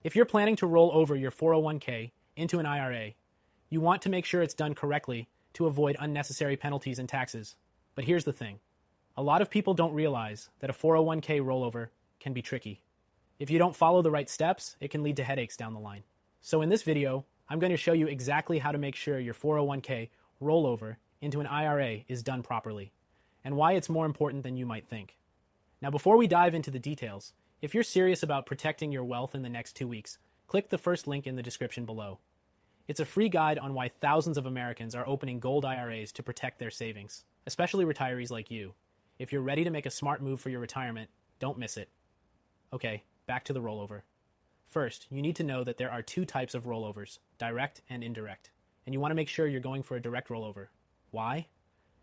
If you're planning to roll over your 401k into an IRA, you want to make sure it's done correctly to avoid unnecessary penalties and taxes. But here's the thing. A lot of people don't realize that a 401k rollover can be tricky. If you don't follow the right steps, it can lead to headaches down the line. So in this video, I'm going to show you exactly how to make sure your 401k rollover into an IRA is done properly, and why it's more important than you might think. Now, before we dive into the details, if you're serious about protecting your wealth in the next 2 weeks, click the first link in the description below. It's a free guide on why thousands of Americans are opening gold IRAs to protect their savings, especially retirees like you. If you're ready to make a smart move for your retirement, don't miss it. Okay, back to the rollover. First, you need to know that there are two types of rollovers, direct and indirect, and you want to make sure you're going for a direct rollover. Why?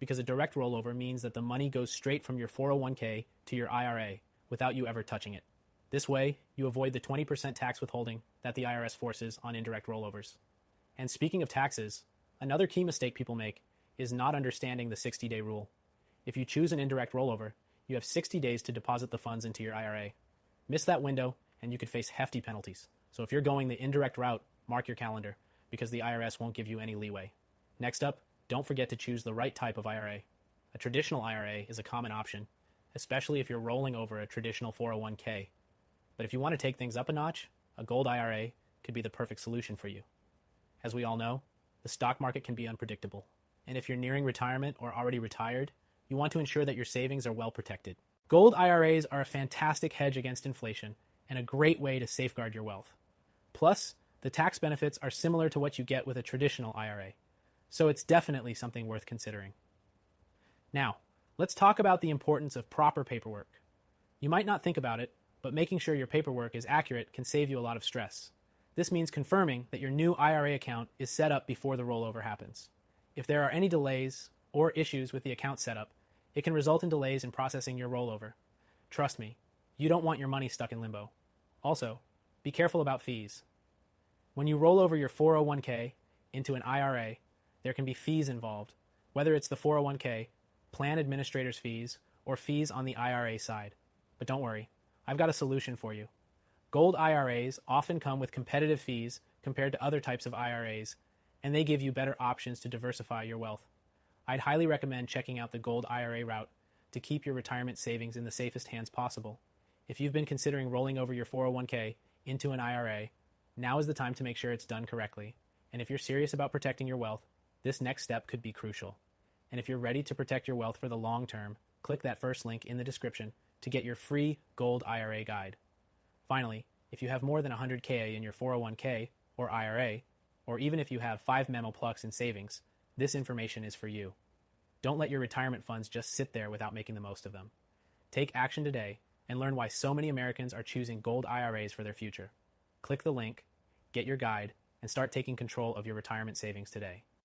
Because a direct rollover means that the money goes straight from your 401k to your IRA without you ever touching it. This way, you avoid the 20% tax withholding that the IRS forces on indirect rollovers. And speaking of taxes, another key mistake people make is not understanding the 60-day rule. If you choose an indirect rollover, you have 60 days to deposit the funds into your IRA. Miss that window, and you could face hefty penalties. So if you're going the indirect route, mark your calendar, because the IRS won't give you any leeway. Next up, don't forget to choose the right type of IRA. A traditional IRA is a common option, especially if you're rolling over a traditional 401k. But if you want to take things up a notch, a gold IRA could be the perfect solution for you. As we all know, the stock market can be unpredictable. And if you're nearing retirement or already retired, you want to ensure that your savings are well protected. Gold IRAs are a fantastic hedge against inflation and a great way to safeguard your wealth. Plus, the tax benefits are similar to what you get with a traditional IRA. So it's definitely something worth considering. Now, let's talk about the importance of proper paperwork. You might not think about it, but making sure your paperwork is accurate can save you a lot of stress. This means confirming that your new IRA account is set up before the rollover happens. If there are any delays or issues with the account setup, it can result in delays in processing your rollover. Trust me, you don't want your money stuck in limbo. Also, be careful about fees. When you roll over your 401k into an IRA, there can be fees involved, whether it's the 401k, plan administrator's fees, or fees on the IRA side. But don't worry, I've got a solution for you. Gold IRAs often come with competitive fees compared to other types of IRAs, and they give you better options to diversify your wealth. I'd highly recommend checking out the Gold IRA route to keep your retirement savings in the safest hands possible. If you've been considering rolling over your 401k into an IRA, now is the time to make sure it's done correctly. And if you're serious about protecting your wealth, this next step could be crucial. And if you're ready to protect your wealth for the long term, click that first link in the description to get your free Gold IRA guide. Finally, if you have more than 100K in your 401k or IRA, or even if you have 5 Memo Plus in savings, this information is for you. Don't let your retirement funds just sit there without making the most of them. Take action today and learn why so many Americans are choosing gold IRAs for their future. Click the link, get your guide, and start taking control of your retirement savings today.